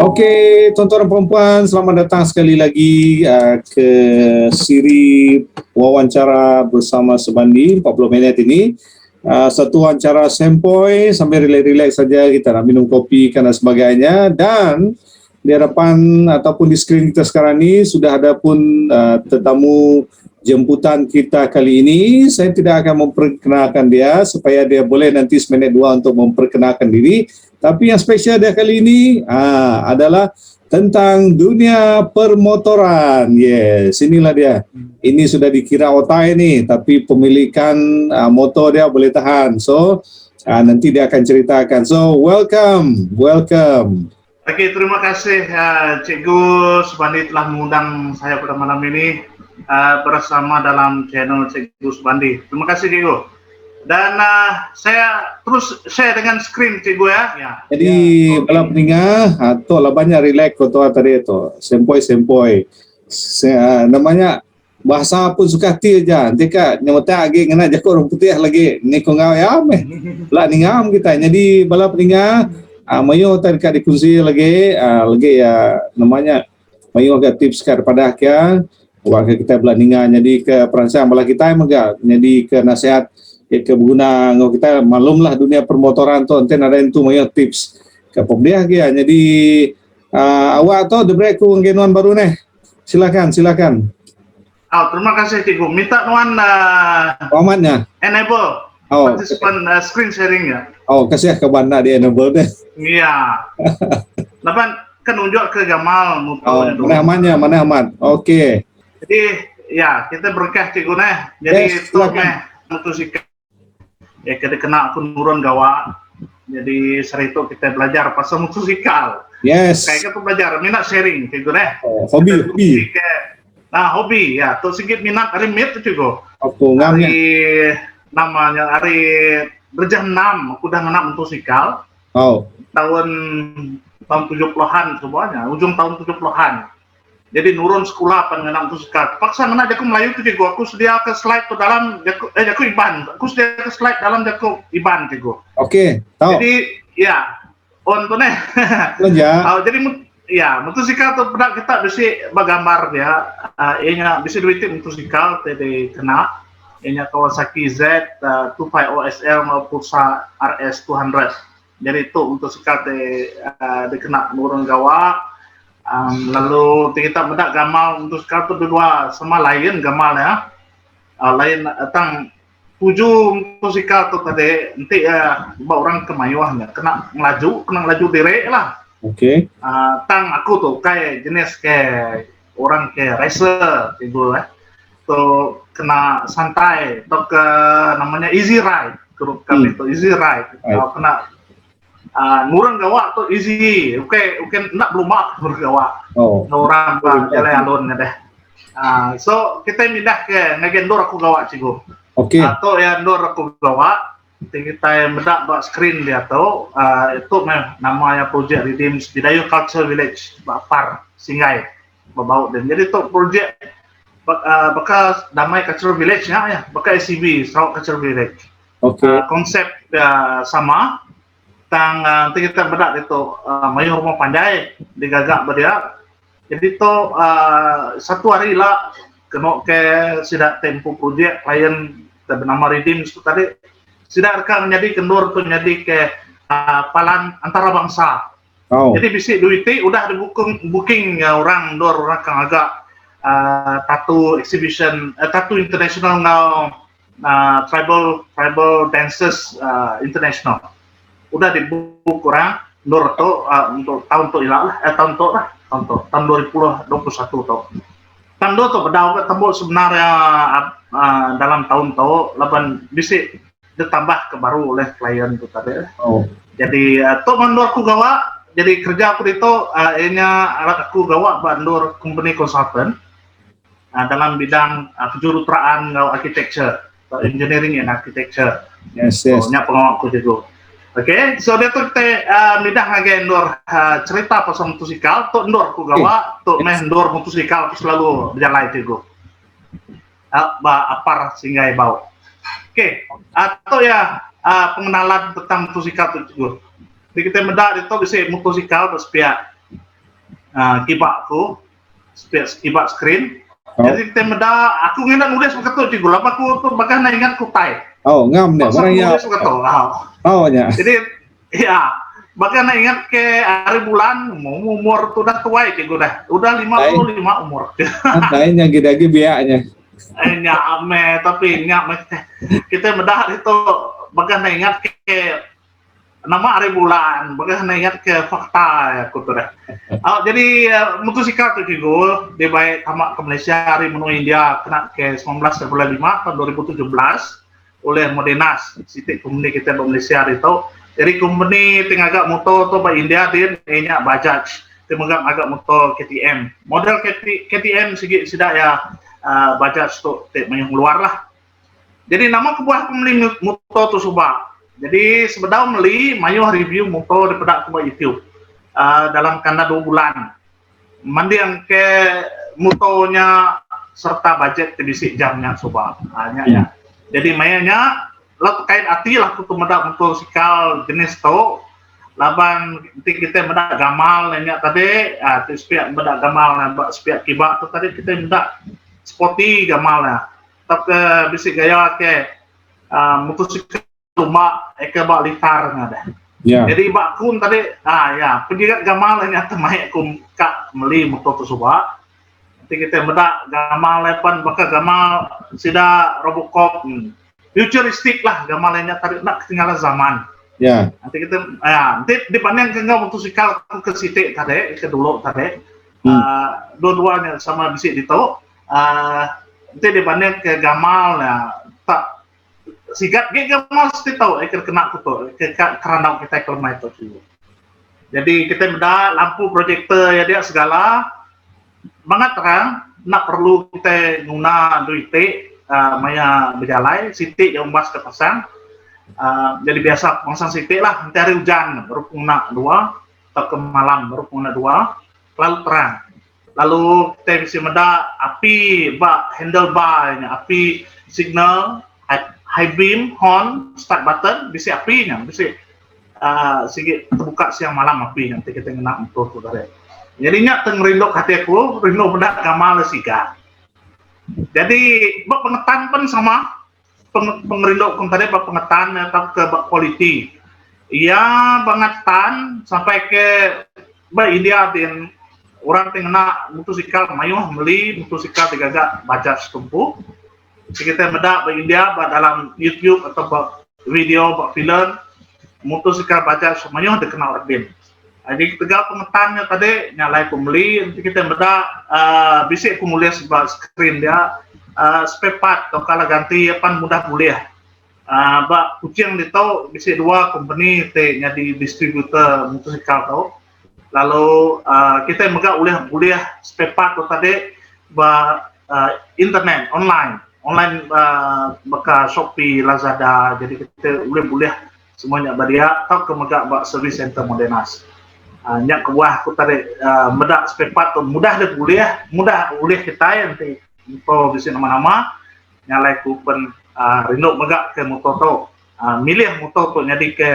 Oke, tuan-tuan dan perempuan, selamat datang sekali lagi ke siri wawancara bersama Subandi 40 minit ini. Satu wawancara sempoi sambil relax-relax saja, kita nak minum kopi dan sebagainya. Dan di hadapan ataupun di skrin kita sekarang ini sudah ada pun tetamu jemputan kita kali ini. Saya tidak akan memperkenalkan dia supaya dia boleh nanti seminit dua untuk memperkenalkan diri. Tapi yang spesial dia kali ini adalah tentang dunia permotoran. Yes, inilah dia. Ini sudah dikira otai nih, tapi pemilikan motor dia boleh tahan. So, nanti dia akan ceritakan. So, welcome. Oke, terima kasih Cikgu Subandi telah mengundang saya pada malam ini bersama dalam channel Cikgu Subandi. Terima kasih Cikgu. Dan saya terus share dengan screen Cikgu ya. Jadi kalau peningah tu lah banyak relax foto tadi tu. Sempoi. Namanya bahasa pun suka hati aja. Nanti kak nyamata lagi kena jakut orang putih lagi. Ni ko ngau ya meh. Lah ningam kita. Jadi bala peningah mayo tadi kak dikunci lagi ya namanya mayo agak tips kepada kia warga kita belah ninga jadi ke perancang bala kita emang jadi ke nasihat ke berguna ngau kita malumlah dunia permotoran tu enten ada itu mayo tips ke pemdia kia jadi awak tu debrek ku ngenuan baru nih silakan terima kasih Cikgu minta nuan amatnya enable participant screen sharing ya kasih ke banda di enable deh iya lapan kan unjuk ke Gamal mutu mana aman oke. Jadi ya kita berkah Cikgu nih jadi yes, tu meh motosikal ya kita kena aku nurun gawa jadi seri itu kita belajar pasal motosikal yes kayak kita belajar minat sharing Cikgu nih hobi hobi ya tuh sedikit minat hari mit Cikgu hari namanya hari berjam 6 aku udah ngenak motosikal tahun 70-an semuanya ujung tahun 70-an jadi nurun sekolah pengenang motosikal paksa ngena jaku Melayu tu Cikgu aku sedia ke slide tu dalam jaku Iban aku sedia ke slide dalam jaku Iban Cikgu oke tahu jadi ya on tu nih jadi ya motosikal tu pernah kita bisa bergambar dia ianya bisa duitin motosikal tadi kena ianya Kawasaki Z 250 SL maupun Pulsar RS 200 jadi itu motosikal dikena nurun gawa lalu kita bedak gamal untuk sekarang berdua sama lain gamal ya lain tang 7 motosikal tu tadi nanti orang kemayuahnya kena ngelaju direk lah tang aku tuh kayak jenis kayak orang kayak racer gitu tuh kena santai atau ke namanya easy ride grup kami itu easy ride kena nurun gawa tuh easy oke nak belum nurun gawa orang jalan alun deh so kita pindah ke ngegendor aku gawa Cikgu atau ya ndor aku gawa kita mendak buat screen dia tuh itu namanya project Redeems Bidayu Culture Village Bapar Singai babaut dan jadi tuh project bekas damai Culture Village ya bekas SCV Sarawak Culture Village konsep sama nanti kita bedak itu mayu rumah pandai digagak berdia jadi itu satu hari lah kena ke sidak tempo project klien bernama Redeem itu tadi sidak akan menjadi kendur tuh menjadi ke palan antara bangsa jadi bisi duiti udah di booking ya orang kang agak tattoo exhibition tattoo international tribal dances international udah dibuka orang Nur tuh untuk tahun tuh tahun 2021 tuh tahun tuh berdaulat tembok sebenarnya dalam tahun tuh 8 bisa ditambah ke baru oleh klien tuh tadi jadi tuh mandor aku gawa jadi kerja aku itu aku gawa bandor company consultant dalam bidang kejuruteraan architecture engineering and architecture banyak pengawal aku juga. Oke, so dia tuh midah ngagendor cerita pasal motosikal, tuh endor ku gawa, tuh endor motosikal selalu berjalan itu apar sehingga bau. Oke, atau ya pengenalan tentang motosikal itu juga. Jadi kita mendak itu bisa motosikal bersepiak kibakku, kibak screen. Jadi kita mendak, aku ngendak nulis begitu cikgu, lapa aku tuh bahkan ingat kutai. Oh, ngam deh, Masa barang ya. nulis begitu. Oh, ya. Jadi ya, bahkan ingat ke hari bulan, umur tuh udah tua cikgu dah, udah 55 umur. Kayaknya gede-gede biaknya. Nyame, tapi nyame kita mendak itu bahkan ingat ke nama hari bulan, bagaimana ingat ke fakta ya kutu dah. Jadi motosikal tu juga dia baik tamat ke Malaysia hari menu India kena ke 19.5 tahun 2017 oleh Modenas, sitik company kita di Malaysia itu. Jadi company tinggal agak motor tu by India dia nya Bajaj, tinggal agak motor KTM. Model KTM segi sudah ya Bajaj tu yang keluar lah. Jadi nama kebuah company motor tu subah. Jadi sebenarnya beli mayu review motor daripada aku buat YouTube dalam kanda 2 bulan. Mandi yang ke motornya serta budget tebisi jamnya coba hanya ya. Jadi mayanya lah terkait hati lah aku medak motosikal jenis tu. Laban kita medak gamal nanya tadi tu spiak medak gamal spiak kibak tu tadi kita medak sporty gamalnya. Tapi bisi gaya ke motosikal cuma bak litar ada. Ya. Jadi bakun tadi ya pendidikan gamal nya temai aku kak meli motor tu suba. Nanti kita medak gamal lepan bakal gamal sida Robocop. Futuristik lah gamalnya tadi nak ketinggalan zaman. Ya. Nanti kita nanti dipandang ke motosikal aku ke sitik tadi ke dulu tadi. Dua-duanya sama bisik itu. Nanti dipandang ke gamal ya tak sigat gak mesti tahu kena kutu kerana kita kelma itu dulu. Jadi kita benda lampu proyektor ya dia segala banget terang nak perlu kita guna duit maya berjalai sitik yang mas kepasang jadi biasa pasang sitik lah nanti hari hujan baru guna 2 atau ke malam baru guna 2 lalu terang lalu kita bisa meda api bak handlebar api signal high beam, horn, start button, bisa apinya, bisa sikit terbuka siang malam api nanti kita kena motor tu dari. Jadinya tengerindok hati aku, rindok benda gamal siga. Jadi bak pengetan pun sama, pengerindok pun tadi bak pengetan atau ke bak quality. Ia pengetan sampai ke bak India dan orang tengah motosikal mayuh beli motosikal digagak Bajaj tumpu. Kita medak di India dalam YouTube atau video film motosikal Bajaj semuanya ada kenal Ardin. Jadi tegal pengetannya tadi nyalai pembeli nanti kita medak bisa kumulia sebuah screen dia spare part atau kalau ganti apa mudah boleh. Bak kucing itu bisa 2 company jadi distributor motosikal tau. Lalu kita megak boleh spare part tadi internet online bekas Shopee, Lazada, jadi kita boleh semuanya badia atau ke megak bak service center Modenas. Nyak kebuah aku tadi medak spare part tu mudah boleh kita nanti motor bisa nama-nama nyalai kupon rindu megak ke motor tu milih motor tu jadi ke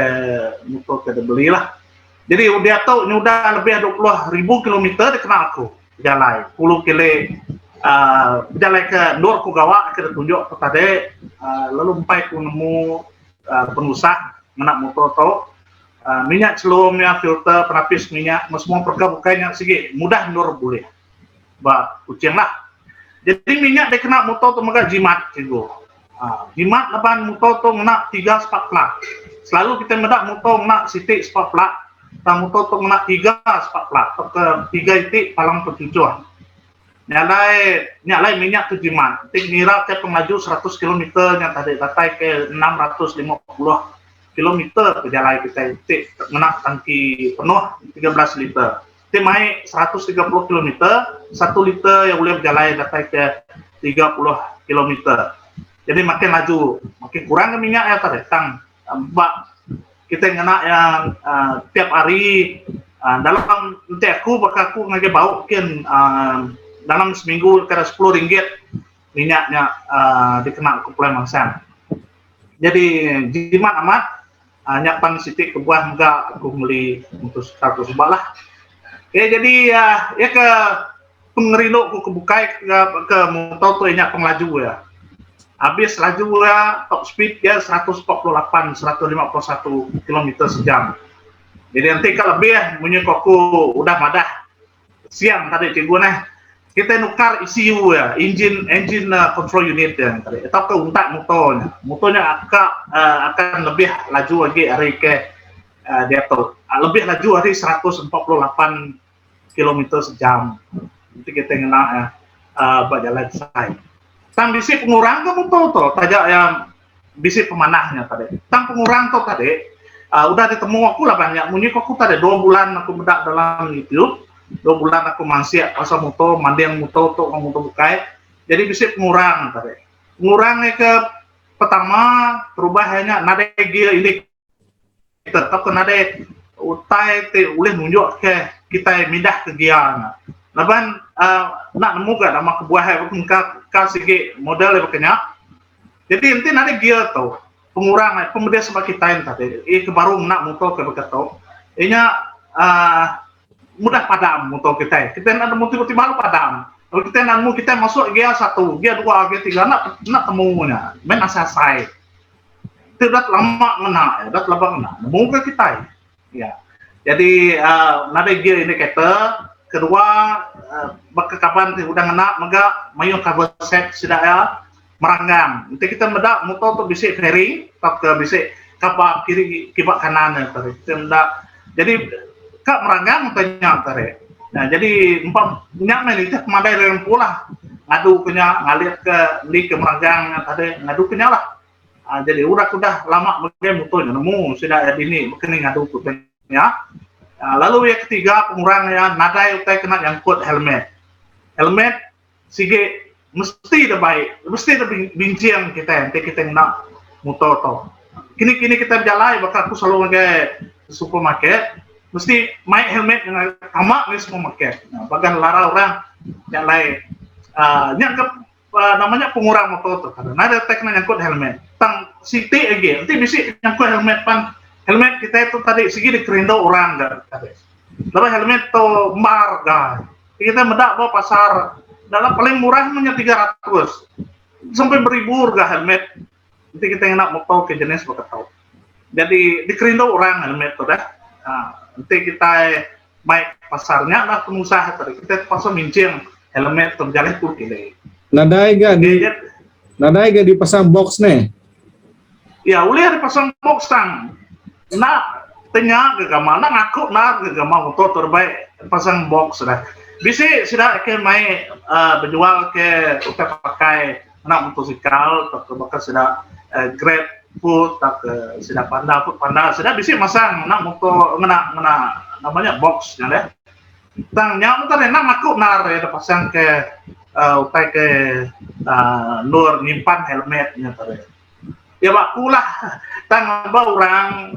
motor ke belilah. Jadi dia tahu udah lebih 20.000 kilometer dikenal aku jalan 10 kilo jalan ke Nur Kugawa ke tunjuk tadi lalu sampai ku nemu pengusaha menak motor tu minyak celumnya filter penapis minyak semua perka-perkanya segi mudah Nur boleh bah kucing lah. Jadi minyak dia kena motor tu maka jimat cikgu jimat depan motor tu nak 3 spark plug selalu kita medak motor nak sitik spark plug dan motor tu nak 3 spark plug ke 3 titik palang pencucuan nyalai minyak tu jimat ngira ke pengaju 100 km yang tadi datai ke 650 km berjalan kita titik menak tangki penuh 13 liter mai 130 km 1 liter yang boleh berjalan datai ke 30 km jadi makin laju makin kurang ke minyak ya tadi tang bak kita ngena yang tiap hari dalam nanti aku bakal aku ngage bau mungkin dalam seminggu kira 10 ringgit minyaknya dikenal kumpulan mangsan. Jadi jimat amat nyak pang sitik ke buah enggak aku beli motosikal tu sebab lah. Jadi ya ke pengerino ku kebukai ke motor tu nyak penglaju ya. Habis laju ya top speed ya 148 151 km sejam. Jadi nanti kalau lebih punya koku udah madah siang tadi cikgu kita nukar ECU ya, engine control unit ya tadi. Atau ke untak motornya akan lebih laju lagi hari ke dia tuh lebih laju hari 148 km sejam. Nanti kita kena berjalan saya. Tang bisi pengurang ke motor tuh, tajak yang bisi pemanahnya tadi. Tang pengurang tuh tadi, udah ditemu aku lah banyak. Munyi aku tadi 2 bulan aku bedak dalam YouTube, 2 bulan aku masih pasal motor, mandian motor tuh motor bukai. Jadi bisi pengurang tadi. Pengurangnya ke pertama terubah hanya nada gear ini tetap ke nada utai te boleh nunjuk ke kita mindah ke gear. Laban nak nemu ke nama kebuah kasih model yang banyak. Jadi nanti nanti gear tu pengurang pemuda sebab kita yang tadi. Ke baru nak motor ke begitu. Inya mudah padam motor kita. Kita nak motor malu padam. Kalau kita nak kita masuk gear 1, gear 2, gear 3 nak temunya. Men asasai. Itu dah lama ngena, dah lama ngena. Nemu ke kita. Ya. Jadi nada gear indikator. Kedua, kapan udah ngena, maka mayung cover set sudah ya meranggang. Nanti kita medak motor tu bisa fairing, tak ke bisa kapal kiri kibak kanan ya tadi. Jadi kak meranggang motornya tadi. Nah jadi empat nyak itu kemandai dengan pula ngadu kenya ngalir ke li ke meranggang tadi ngadu kenya lah. Jadi udah lama mungkin motornya nemu sudah ya ini mungkin ngadu kenya. Lalu yang ketiga pengurangnya nadai utai kena nyangkut helmet. Helmet sige mesti terbaik, mesti terbincang kita nanti kita nak motor to. Kini kita berjalan bakal aku selalu pakai supermarket mesti main helmet yang sama di supermarket. Nah, bahkan lara orang yang lain nyangkut namanya pengurang motor to karena ada teknik nyangkut helmet. Tang siti lagi nanti bisa nyangkut helmet pan. Helmet kita itu tadi segi dikerindo orang tadi. Lalu helmet itu marga. Kita medak bawa pasar dalam paling murah hanya 300 sampai 1000 harga helmet. Nanti kita enak motor ke jenis bakal tahu. Jadi dikerindo orang helmet itu dah. Nanti kita baik pasarnya lah pengusaha tadi. Kita pasar mincing helmet terjalih tuh kile. Nadai ga dipasang box nih? Ya, boleh dipasang box tang. Nak tanya ke gambar, nak ngaku nak ke gambar motor terbaik pasang box sudah. Bisa sudah ke main berjual ke kita pakai nak motosikal, tak bakal sudah Grab food, tak sudah panda sudah bisa masang nak motor ngena namanya box ya deh. Tangnya motor nak ngaku nak ada pasang ke utai ke nur nyimpan helmetnya tadi. Ya bakulah tangga orang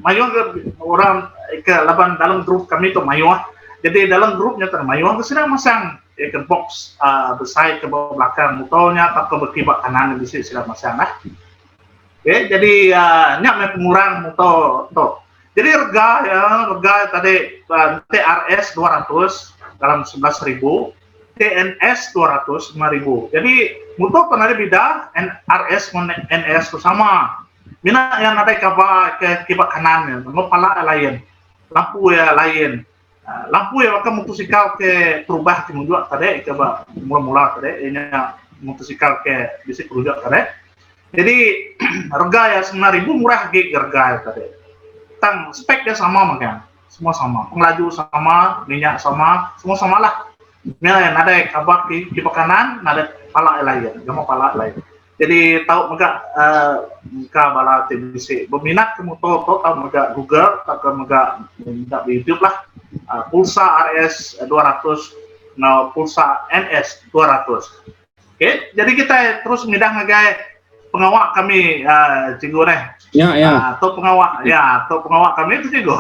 mayung ke orang ke dalam grup kami tu mayung. Jadi dalam grupnya tu mayung tu sudah masang ke box besar ke bawah belakang motornya atau ke berkibak kanan bisa sudah masang lah. Okay, jadi nyak main pengurang motor tu. Jadi harga tadi TRS 200 dalam 11.000. TNS 200 5.000. Jadi motor pernah beda NRS dan NS itu sama. Mina yang ada ke kibak kanan, pala lain, lampu ya lain. Lampu ya maka motosikal ke terubah ke mundur tadi ke mula-mula tadi ini motosikal ke bisa terubah tadi. Jadi harga ya 9.000 murah gig harga tadi. Tang speknya sama makanya. Semua sama. Pengelaju sama, minyak sama, semua sama lah. Yang ada kabak di kanan, ada pala lain, gambar pala lain. Jadi tahu mega bala TBC berminat ke motor tahu mega Google, tahu mega minta di YouTube lah. Pulsa RS 200, Pulsa NS 200. Oke, jadi kita terus mindah ngagai pengawak kami Cikgu nih. Ya. Atau pengawak kami itu Cikgu.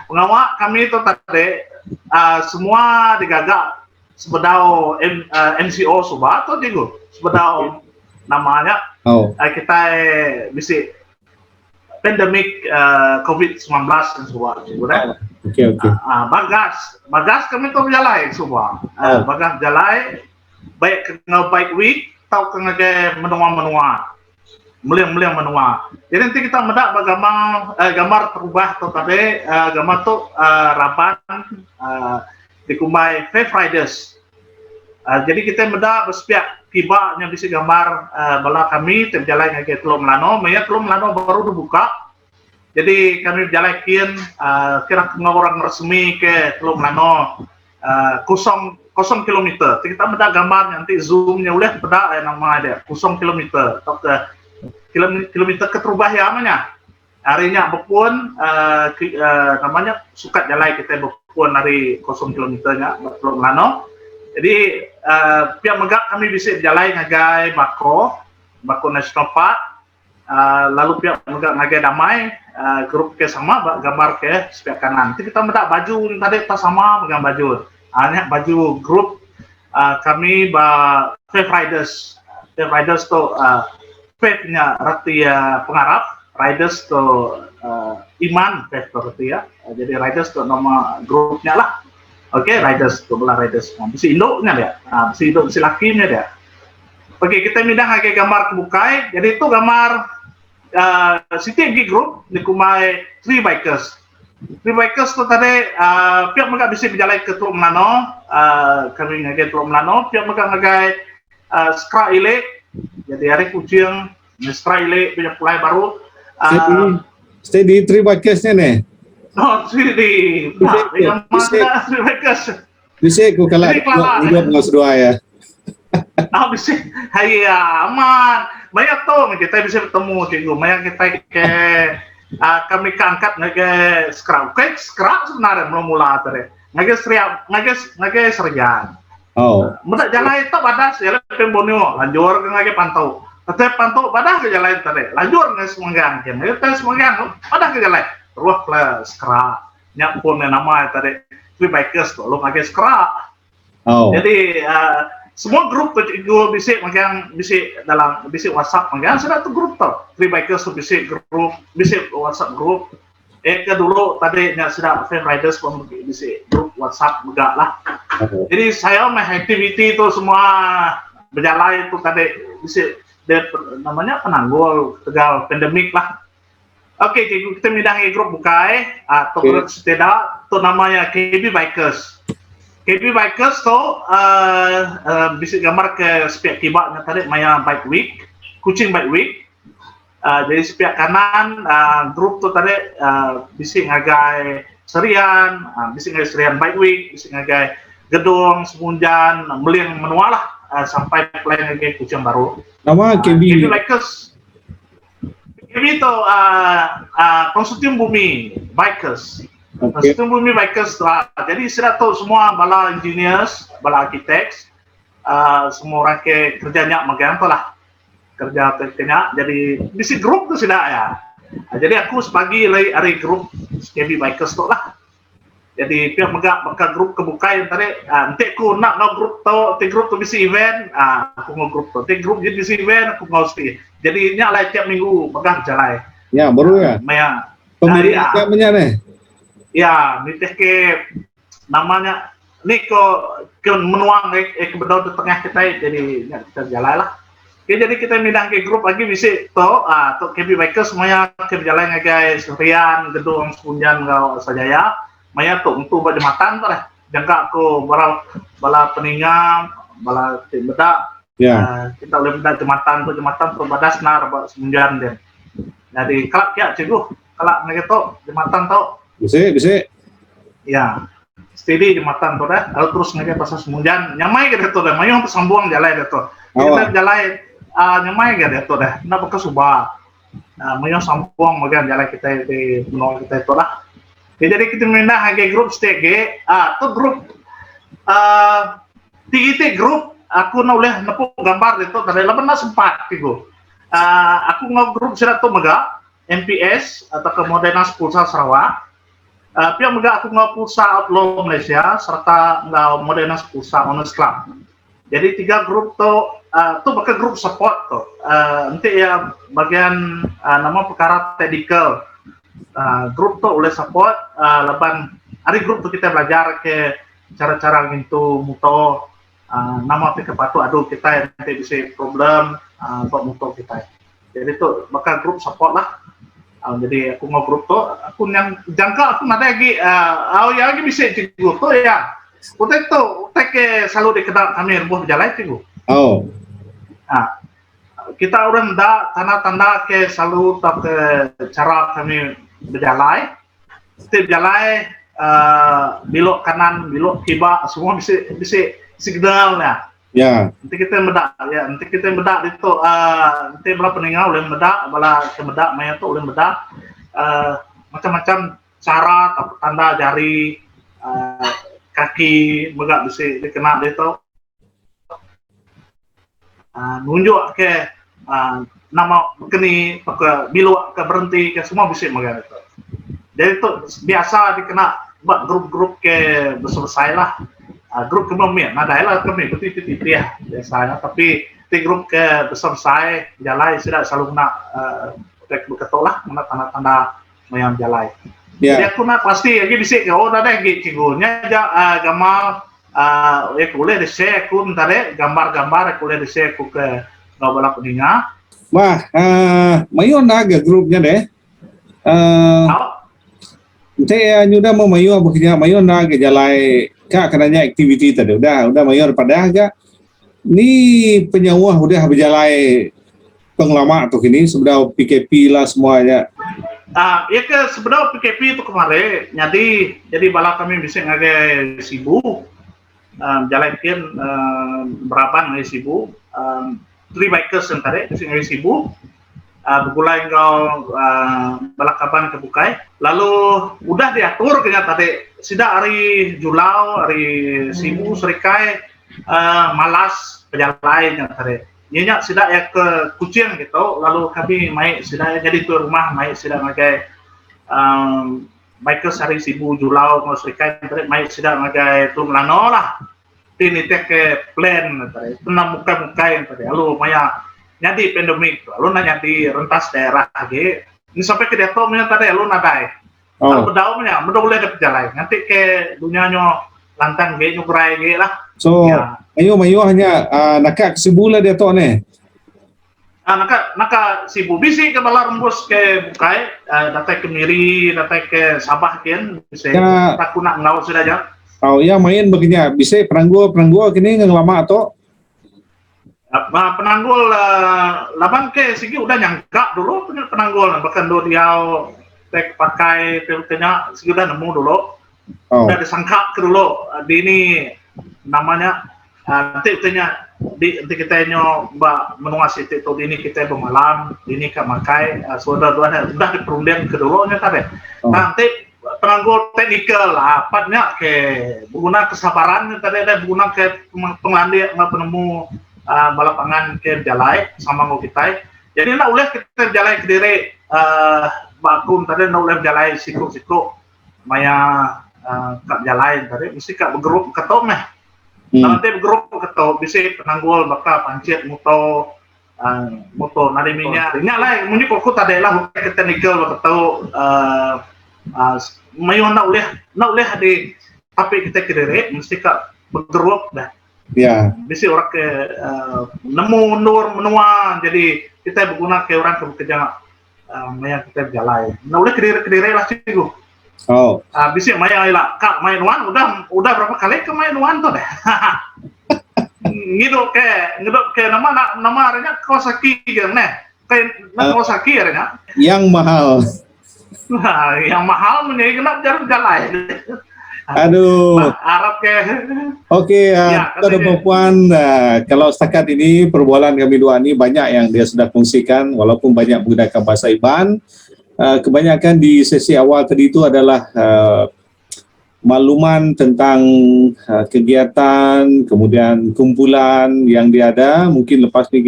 Pengawak kami itu tadi semua digagak sebedau MCO Subah atau Cikgu sebedau namanya kita bisa pandemik COVID-19 dan semua. Oke. Bagas kami tu berjalan semua. Bagas jalan baik kena baik week tau kena menua meliang menua. Jadi nanti kita mendak gambar terubah tu tadi gambar tu raban dikumbai Faith Riders. Jadi kita mendak bersepiak tiba yang bisa gambar bala kami terjalan ke Teluk Melano, Teluk Melano baru dibuka. Jadi kami berjalan kira orang resmi ke Teluk Melano 0 kilometer. Kita mendak gambar nanti zoomnya udah pada nama dia 0 kilometer atau ke kilometer keterubah ya namanya. Harinya bepun namanya sukat jalan kita bepun dari 0 kilometernya Teluk Melano. Jadi pihak megak kami bisa berjalan ngagai Bako National Park, lalu pihak megak ngagai Damai, grup ke sama gambar ke sebelah kanan. Nanti kita mendak baju tadi tak sama dengan baju, hanya baju grup kami Faith Riders. Faith Riders tu Faith-nya arti pengarap, Riders tu iman Faith tu arti ya. Jadi Riders tu nama grupnya lah. Oke, Riders, belah Riders. Besi induknya dia. Besi induk, besi lakinya dia. Oke, kita mindah ke gambar kebukai. Jadi itu gambar CTG Group dikumai 3 Bikers. 3 Bikers itu tadi pihak mereka bisa berjalan ke Teluk Melano. Kami ngagai Teluk Melano. Pihak mereka ngagai Skra Ilik. Jadi hari kucing, Skra Ilik punya pulai baru. Stay di 3 Bikers-nya nih. Oh, sini. Bisa aku kalau hidup nggak sedua ya. Bisa. Hai aman. Banyak tuh kita bisa bertemu cikgu. Banyak kita kami keangkat ngagai skrak. Skrak sebenarnya belum mula tadi. Ngagai serian. Oh. Mudah jalan itu badas jalan pembonio. Lanjur ngagai pantau. Tetap pantau badas ke jalan tadi. Lanjur ngagai semanggang. Ngagai semanggang. Badas ke jalan. Ruah plus skra nyak pun nama tadi 3 Bikers tu lo pakai skra. Jadi semua grup itu bisa makan bisa dalam bisa WhatsApp makan sudah tu grup tu 3 Bikers tu bisa grup bisa WhatsApp grup. Ke dulu tadi nyak sudah Faith Riders pun bisa grup WhatsApp juga lah. Jadi saya mah activity itu semua berjalan itu tadi bisa namanya penanggul Tegal pandemik lah. Oke, kita mindahi grup bukai atau grup seteda itu namanya KB Bikers. KB Bikers tu bisa gambar ke sepiak kibaknya tadi maya Bike Week, Kuching Bike Week. Jadi sepiak kanan grup tu tadi bisa ngagai serian, bisa ngagai serian Bike Week, bisa ngagai gedung semunjan meliang menua lah sampai play ngagai Kuching baru. Nama KB Bikers. Ini tu Konsortium Bumi Bikers. Konsortium Bumi Bikers lah. Jadi sudah tahu semua bala engineers, bala architects, semua orang ke kerjanya magang tu lah. Kerja kerjanya. Jadi bisi grup tu sudah ya. Jadi aku sebagai hari grup KB Bikers tu lah. Jadi pihak megak grup kebuka yang tadi nanti aku nak grup tu bisi event, aku grup tu. Grup jadi bisi event aku sih. Jadi nya lah tiap minggu megah jalan. Ya, baru ya. Maya. Pemiliknya nih. Ya, nitih ke namanya ni ke menuang ke bedau di tengah kita jadi kita jalan lah. Jadi kita mindah ke grup lagi bisa tu KB Bikers semuanya ke jalan guys, serian, gedung sepunjan kau sajaya. Maya tu untuk jembatan tu lah. Jangka aku bala peningam, bala bedak. Kita boleh bedak jembatan tu badas nar semunjan dia. Jadi kelak ya cikgu, kelak begitu jembatan tu. Bisa. Ya. Steady jembatan tu dah. Lalu terus ngaji pasal semunjan, nyamai gitu dah. Mayung tersambung jalan gitu. Kita jalan nyamai gitu dah. Nak pakai subah. Mayung sambung bagian jalan kita di menol kita itu lah. Jadi kita mindah ke grup stege, tu grup TIT grup aku nak boleh nepuk gambar itu tadi lepas sempat tigo. Aku ngau grup sudah tu mega MPS atau Kemodernas Pulsa Sarawak. Pihak mega aku ngau Pulsa Outlaw Malaysia serta ngau Modernas Pulsa Honest Club. Jadi 3 grup tu tu bakal grup support tu. Nanti ya bagian nama perkara technical. Grup tu oleh support. Lepas hari grup tu kita belajar ke cara-cara gitu muto nama apa kepatu aduh kita nanti bisa problem buat muto kita. Jadi tu bakal grup support lah. Jadi aku mau grup tu, aku yang jangka aku ada lagi, ya lagi bisa cikgu tu ya. Utek tu, selalu dikenal kami rumah berjalan cikgu. Oh. Kita orang dah tanda-tanda ke selalu tak ke cara kami berjalan. Setiap berjalan, belok kanan, belok kibak, semua bisa signalnya. Ya. Nanti kita bedak itu, nanti bala peninggal boleh bedak, bala kebedak maya tu boleh bedak, macam-macam cara, tanda jari, kaki, megak bisa dikenal itu, nunjuk ke nama kini, ke bilu, ke berhenti, ke semua bisa megak itu. Jadi itu biasa dikenal buat grup-grup ke selesai lah. Grup kami, lah kami betul ya biasanya, tapi di grup ke besar saya jalan sudah selalu nak betul lah mana tanda-tanda yang jalan. Jadi aku nak pasti lagi bisa ke ada lagi cikgunya gamal boleh di share aku ntar gambar-gambar boleh di share aku ke ngabala peninga. Wah, mayon naga grupnya deh. Saya nyudah mau mayu bekerja mayon naga jalai kak kenanya aktiviti tadi udah mayor pada agak ni penyawa udah berjalai penglama tuh ini sebenarnya PKP lah semuanya. Ya ke sebenarnya PKP itu kemarin jadi bala kami bisa ngagai sibuk jalankan berapa ngagai sibuk 3 bikers yang tadi bisa ngagai sibuk begulai kau balakaban kebukai lalu udah diatur kayaknya tadi sudah hari Julau hari Sibu Serikai malas pejalan yang tadi nyenyak sudah ya ke Kucing gitu lalu kami main sudah jadi tu rumah main sudah magai bikers hari Sibu Julau mau Serikai tadi main sudah magai tu melano lah ini ke plan tadi tenang muka-muka yang tadi lalu maya jadi pandemik, lalu nanya di rentas daerah lagi. Ini sampai ke Deto punya tadi, lalu nadai. Kalau berdaunnya, mudah boleh ada jalan. Nanti ke dunianya lantang ge nyukurai ge lah. So, ayo hanya nakak sebulan Deto nih. Naka sibu bisi ke bala rembus ke bukai, datang ke Miri, datang ke Sabah kian, bisa. Tak nak ngau sudah aja. Oh ya main begini, bisa penanggul kini ngelama atau? Penanggul laban ke segi udah nyangka dulu penanggul bahkan do dia tek pakai telkenya segi udah nemu dulu udah disangka ke dulu di ini namanya nanti kita nyoba menguasai itu di ini kita bermalam di ini ke makai sudah diperunding ke dulunya tadi nanti penanggul teknikal apatnya ke guna kesabaran tadi ada guna ke pengelandia penemu balapangan ke jalai sama kita. Jadi nak boleh kita jalai ke diri bakum tadi nak boleh jalai siku maya kak jalai tadi mesti kak bergrup ketok meh. Nanti bergrup ketok bisa penanggul bakal pancit moto nadi minyak. Ini lah muni kok tadi lah ke teknikal ketok mayu nak boleh di tapi kita ke diri mesti kak bergrup dah. Ya. Bisa orang ke nemu menua jadi kita berguna ke orang ke bekerja maya kita berjalan. Nah boleh kediri lah cikgu. Oh. Bisa maya lah kak main wan udah berapa kali ke main wan tuh deh. Ngiduk ke nama arenya Kawasaki gitu nih. Kayak Kawasaki arenya. Yang mahal. Yang mahal menjadi kenapa jalan. Aduh. Arab ke. Oke, Puan, kalau setakat ini perbualan kami dua ini banyak yang dia sudah fungsikan, walaupun banyak menggunakan bahasa Iban. Kebanyakan di sesi awal tadi itu adalah makluman tentang kegiatan, kemudian kumpulan yang dia ada. Mungkin lepas ni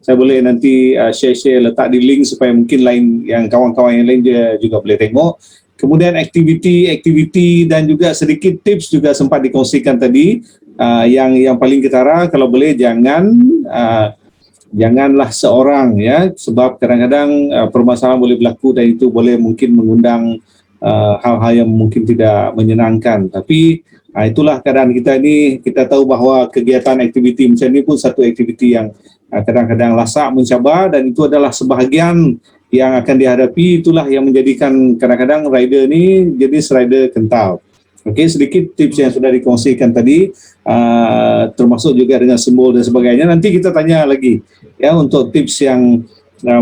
saya boleh nanti share letak di link supaya mungkin lain yang kawan-kawan yang lain dia juga boleh tengok. Kemudian aktiviti dan juga sedikit tips juga sempat dikongsikan tadi. Yang paling ketara, kalau boleh janganlah seorang, ya, sebab kadang-kadang permasalahan boleh berlaku dan itu boleh mungkin mengundang hal-hal yang mungkin tidak menyenangkan. Tapi itulah keadaan kita ini. Kita tahu bahawa kegiatan aktiviti macam ini pun satu aktiviti yang kadang-kadang lasak mencabar, dan itu adalah sebahagian yang akan dihadapi. Itulah yang menjadikan kadang-kadang rider ni jenis rider kental. Okey, sedikit tips yang sudah dikongsikan tadi, termasuk juga dengan simbol dan sebagainya. Nanti kita tanya lagi, ya, untuk tips yang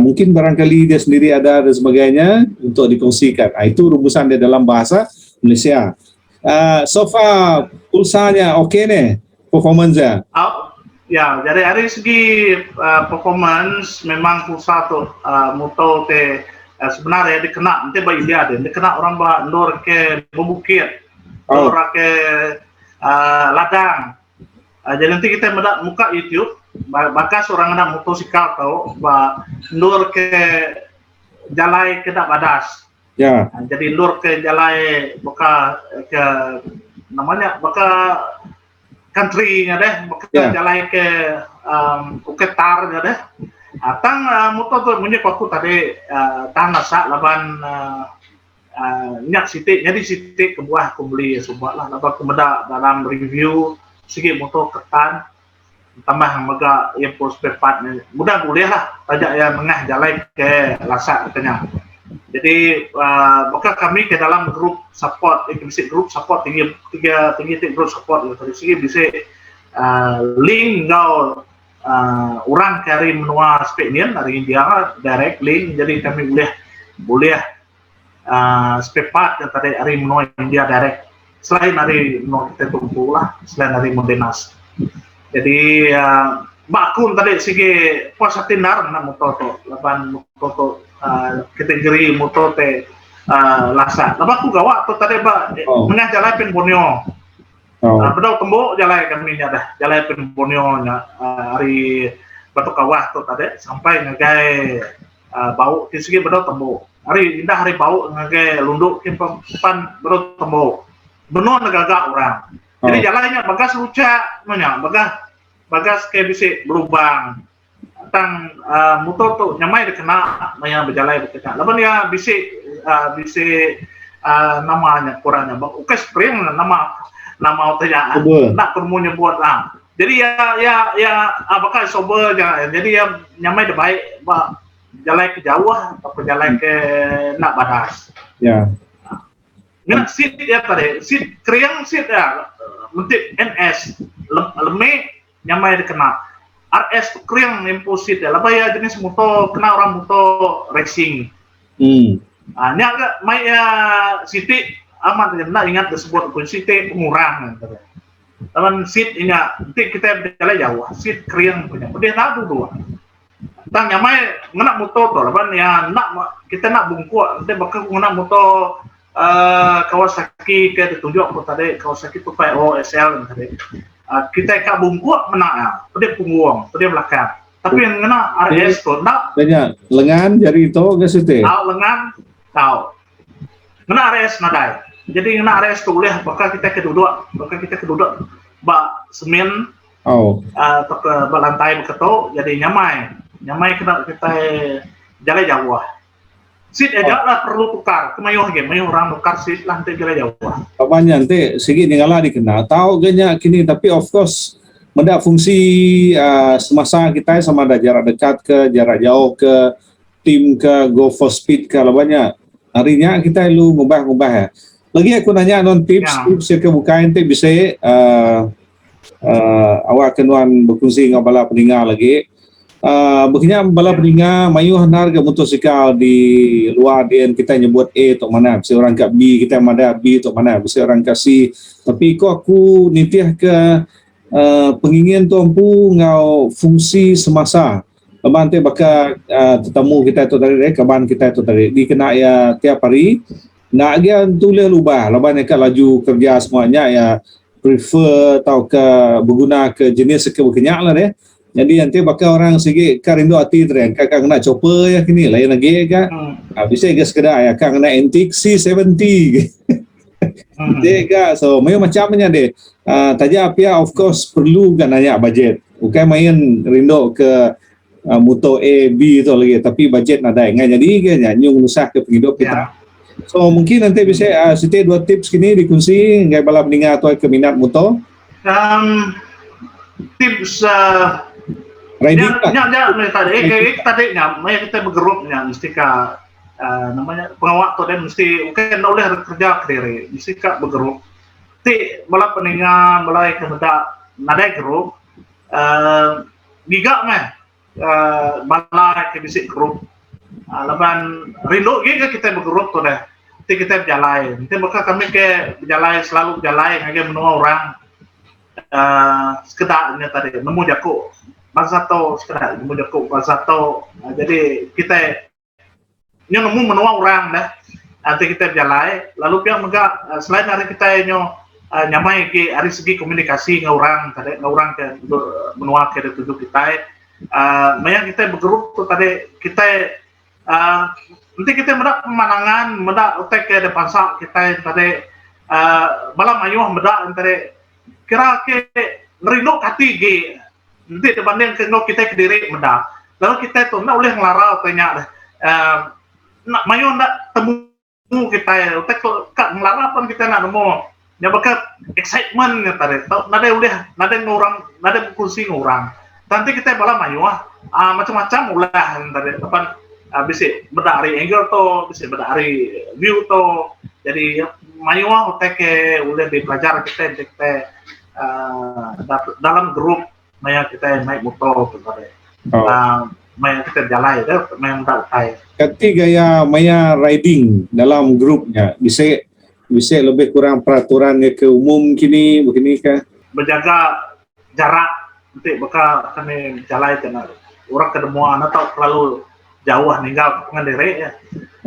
mungkin barangkali dia sendiri ada dan sebagainya untuk dikongsikan. Itu rumusan dia dalam bahasa Malaysia. So far pulsanya okey ni, performance-nya. Ya, dari segi performance memang pulsa tu motor te sebenarnya dikena nanti bagi dia dikena orang ndor ke bukit, ndor ke ladang. Jadi nanti kita muka YouTube, bakas orang anak motosikal tahu ndor ke jalai ke dak badas. Ya. Jadi ndor ke jalai buka ke namanya buka country-nya deh, bukan jalan ke uketar-nya deh. Tang motor tu punya aku tadi tang nasak laban nyak sitik, jadi sitik ke buah aku beli sebuah lah. Laban aku meda dalam review sikit motor ketan, tambah mega yang pos spare mudah boleh lah. Tajak yang tengah jalan ke lasak katanya. Jadi maka kami ke dalam grup support, grup support tinggi grup support dari segi bisa link kau orang cari menua spek dari India direct link, jadi kami boleh spare part yang tadi dari menua India direct, selain dari menua kita tumpu lah, selain dari Modenas. Jadi bakun tadi segi pos atindar nak motor tu, lapan motor tu kategori motor te lasa. Lepas aku gawak tu tadi mengah jalan pen Borneo. Bedau tembok jalan kami nya dah. Jalan pen Borneo nya hari Batu Kawah tu tadi sampai ngagai bau di segi bedau tembok. Hari indah hari bau ngagai lunduk kimpan bedau tembok. Benar negagak orang. Jadi jalannya bagas lucak nya, bagas kayak bisa berubang. Tang motor tu nyamai dikena yang berjalan dikena. Laban ya bisa namanya kurangnya. Ukai spring nama otaknya. Nak permu nyebut lah. Jadi ya apakah sober jangan. Jadi ya nyamai baik jalan ke jauh atau jalan ke nak badas. Ya. Nak seat ya tadi. Seat kriang seat ya. Mentip NS lemik nyamai dikena. RS tu kriang imposit ya. Lepas ya jenis motor kena orang motor racing. Ni agak mai sitik amat nak ingat disebut pun sitik pengurang. Lawan sit ini nanti kita berjalan jauh. Sit kriang punya. Dia nak dulu. Tang nyamai nak motor tu. Lawan ya kita nak bungkuk. Nanti bakal guna motor Kawasaki ke ditunjuk aku tadi Kawasaki tu SL tadi. Kita ikat bungkuk menang dia punggung, dia belakang. Tapi yang kena RS tu nak banyak lengan jari itu ke situ. Lengan tahu. Kena RS nadai. Jadi kena RS tu boleh bakal kita keduduk bak semen atau ke lantai begitu jadi nyamai kena kita jalan jauh. Seat aja lah perlu tukar, kemayuh orang tukar seat lah nanti jalan jauh. Banyak nanti segi tinggalah dikenal. Tahu ganya kini, tapi of course benda fungsi semasa kita sama ada jarak dekat ke jarak jauh ke tim ke go for speed ke banyak. Harinya kita lu ngubah ya. Lagi aku nanya non tips yang kebukaan nanti bisa awak kenuan berfungsi dengan bala pendengar lagi. Begini bala pendengar mayuh harga motosikal di luar dia kita nyebut A untuk mana, bisa orang kat B kita ada B untuk mana, bisa orang kasih. Tapi aku nitiah ke pengingin tu ampu ngau fungsi semasa. Kaban tu bakal tetamu kita tu tadi, kaban kita tu tadi dikena ya tiap hari. Nak dia tulis lubah, laban yang laju kerja semuanya ya prefer atau ke berguna ke jenis ke berkenyak lah deh. Jadi nanti bakal orang segi karindo hati tren kakak kena chopper ya kini lain lagi kak. Bisa ke sekedar ya kak kena antik C70. Jadi so main macamnya deh. Taja apa ya of course perlu kan nanya budget. Bukan main rindo ke moto A B itu lagi tapi budget ada yang jadi kan nyung nusak ke penghidup kita. So mungkin nanti bisa setiap 2 tips kini dikunci ngai balap ninga atau ke minat moto. Tips Riding tadi kita bergerupnya mesti namanya pengawak tu dan mesti kan oleh kerja kediri mesti bergerup ti balap peninga mulai kemudak nadai gerup giga meh balai ke bisik grup laban rindu kita bergerup tu deh ti kita berjalan nanti bakal kami ke berjalan selalu berjalan ngaji menua orang sekedar tadi nemu jaku bahasa tau sekedar nemu jaku bahasa tau jadi kita nemu menua orang dah nanti kita berjalan lalu pihak megak selain dari kita nyamai ke dari segi komunikasi dengan orang tadi orang ke menua ke tujuh kita banyak kita bergrup tu tadi kita nanti kita mendak pemandangan mendak utek ke depan sak kita tadi malam ayuh mendak tadi kira ke ngerindu kati ge nanti dibanding ke kita kediri mendak lalu kita tu nak boleh ngelarau tanya nak mayu nak temu kita ya utek kak ngelarau pun kita nak nemu nya bakal excitement nya tadi nada boleh nada orang nada kursi orang nanti kita bala mayu macam-macam ulah tadi depan bisa berdari angle to bisa berdari view to jadi mayu utek boleh belajar kita dalam grup maya kita naik motor tadi maya kita jalan itu maya mendatai ketika ya maya riding dalam grupnya bisa lebih kurang peraturannya ke umum kini begini kah berjaga jarak nanti bakal kami jalan itu orang kedemuan atau terlalu jauh ninggal pengendiri ya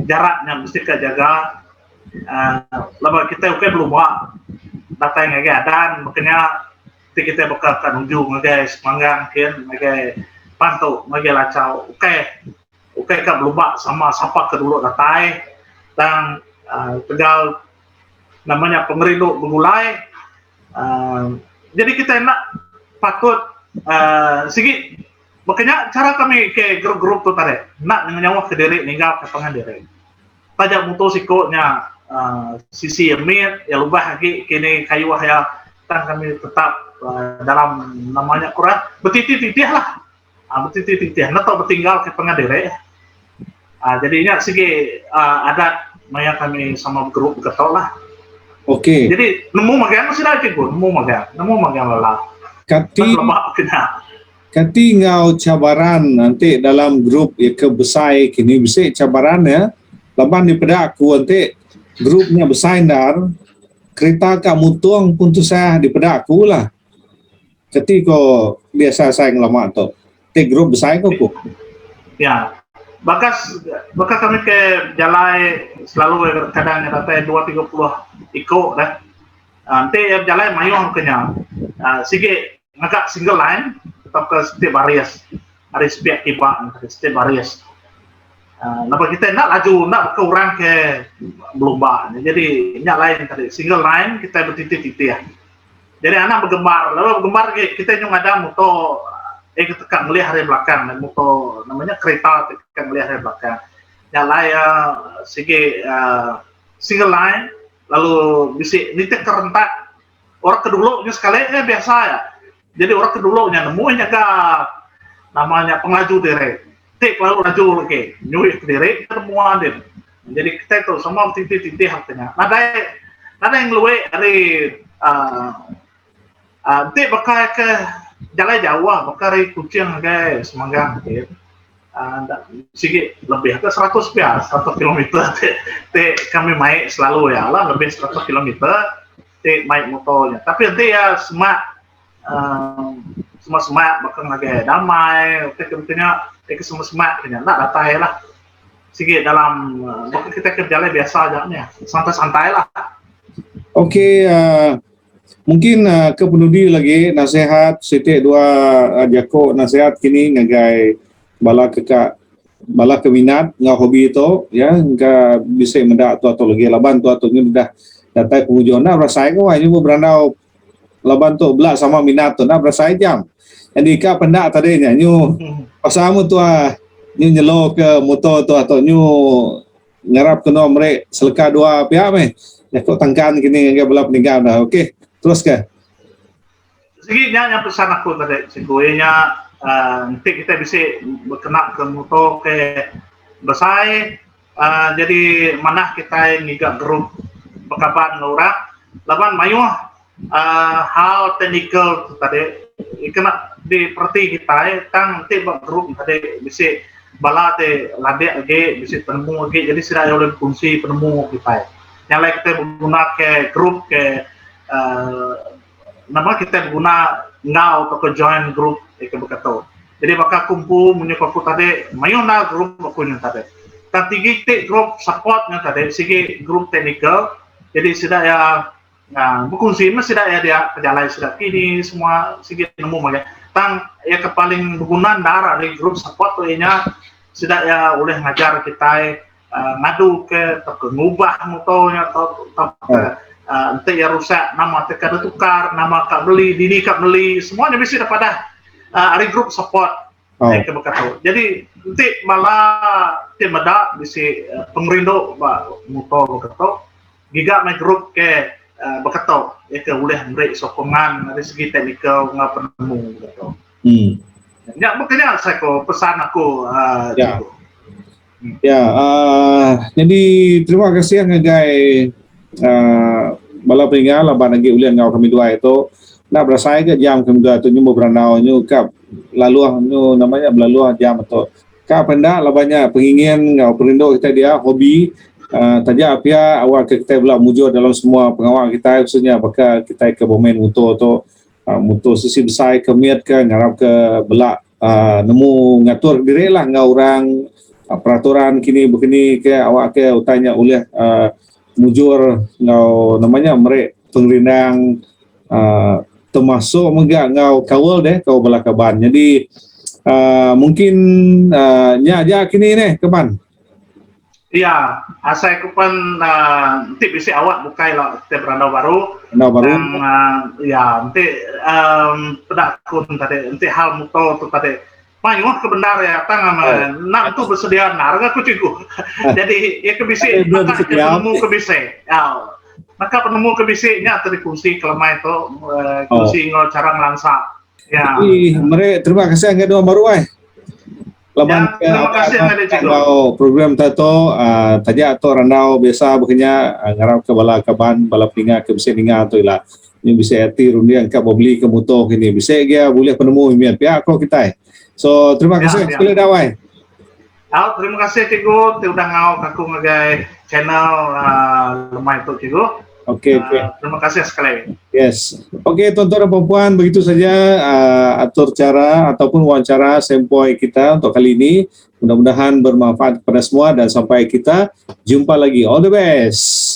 jaraknya mesti kejaga lama kita belum buat data yang ada makanya kita bakal menuju guys manggang kian magai pantu magai lacau oke kan belum sama siapa kedulu datai dan tinggal namanya pemerindu memulai jadi kita enak patut segi makanya cara kami ke grup-grup tu tadi nak dengan nyawa ke diri ninggal ke pengen diri tajak mutu sikonya sisi emir ya lubah lagi kini kayu ya dan kami tetap dalam namanya kurang betitih-titih lah betitih-titih atau bertinggal ke pengadere jadinya segi adat maya kami sama grup ketol lah jadi nemu magang masih lagi gue nemu magang lah kati ngau cabaran nanti dalam grup ya kebesai kini bisa cabaran ya laban di pedaku nanti grupnya besar kereta kamu tuang pun tu saya di pedaku lah ketika biasa saya ngelama tu grup besar kok ya bakas kami ke jalan selalu kadang rata 2-30 ikut dah nanti jalan mayu kenya sige ngagak single line tetap ke setiap baris pihak tiba setiap baris napa kita nak laju nak ke orang ke berlomba jadi nyak lain tadi single line kita bertitik-titik ya jadi anak bergembar lalu bergembar kita yang ada motor kita tekan melihat hari belakang motor namanya kereta tekan melihat hari belakang nyak lain segi single line lalu bisa nitik kerentak orang kedulunya sekali biasa ya jadi orang kedulunya nemu nyaga namanya penglaju direct lalu laju lagi nyuih ke diri ketemuan dia jadi kita itu semua titik-titik artinya ada yang luwe dari nanti bakal ke jalan Jawa bakal dari Kucing guys semanggang gitu sedikit lebih ke 100 km kami main selalu ya lah lebih 100 km main motornya tapi nanti ya semua bakal lagi damai tentunya ke semua ternyata datai lah sige dalam kita kerja biasa aja nih santai-santai lah mungkin ke penudi lagi nasihat sitik dua jako nasihat kini ngagai bala keminat ngau hobi itu ya ngka bisa mendak atau lagi laban tu ni dah datai pengujuan na berasai ko nyu berandau laban tu belah sama minat tu na berasai jam. Jadi ka pendak tadi nyu pasamu tu nyu nyelo ke motor tu atau nyu ngarap kena merek seleka dua pihak meh. Ya kau tangkan kini ngagai bala peninggal dah. Okey. Terus ke? Sige nya pesan aku tadi siguenya nanti kita bisa berkenak ke motor ke besai jadi mana kita ngiga grup bekaban orang laban mayu hal technical tadi kena diperti kita tang nanti grup tadi bisa bala te lade age bisa penemu age jadi sudah oleh fungsi penemu kita yang lain kita guna ke grup ke nama kita guna ngau atau ke join grup ke begitu. Jadi maka kumpul menyebabku tadi mayona grup aku yang tadi. Tapi kita grup supportnya tadi segi grup technical. Jadi sudah ya berfungsi sudah ya dia pejalan sudah kini semua segi nemu macam. Tang ya kepaling berguna darah dari grup support tu nya sudah ya oleh ngajar kita ngadu ke atau ke ngubah motornya atau nanti ya rusak nama teka tukar nama kak beli dini kak beli semuanya bisa daripada hari grup support ke begitu jadi nanti malah tim ada bisa pengerindo motor begitu giga main grup ke begitu ya ke boleh memberi sokongan dari segi teknikal nggak penemu begitu ya makanya saya pesan aku jadi terima kasih ngagai bala peninggal laban lagi ulian ngau kami dua itu nak berasai ke jam kami dua itu nyu berandau nyu kap lalu nyu namanya belalu jam atau kap pendak labannya pengingin ngau perindo kita dia hobi taja apia awal kita bela mujur dalam semua pengawal kita khususnya apakah kita ke bomen motor atau motor sisi besar kemiat ke ngarap ke belak nemu ngatur diri lah ngau orang peraturan kini begini ke awak ke utanya oleh mujur ngau namanya merek pengerindang termasuk menggak ngau kawal deh kau belakaban jadi mungkin nya kini nih kapan iya saya kupan nanti bisa awak bukai lah kita berandau baru dan ya nanti pedakun tadi nanti hal motor tu tadi Mayuh ke benar ya tangan nak tu bersedia harga ku cikgu jadi ya kebisi maka penemu kebisi maka penemu kebisinya tadi kunci kelemahan itu kunci ngol cara ngelangsa ya mereka terima kasih angga dua baru laban terima kasih angga cikgu program tato taja atau randau biasa bukannya ngarap ke bala kaban bala pinga ke bisi ninga tu lah ini bisa hati rundi angka beli ke motor ini bisa dia boleh penemu imian pihak kau kita so terima kasih sekali dawai. Terima kasih cikgu udah ngau aku ngagai channel lemah itu cikgu. Oke. Terima kasih sekali. Yes. Oke, tuan-tuan dan puan begitu saja atur cara ataupun wawancara sempoi kita untuk kali ini. Mudah-mudahan bermanfaat kepada semua dan sampai kita jumpa lagi. All the best.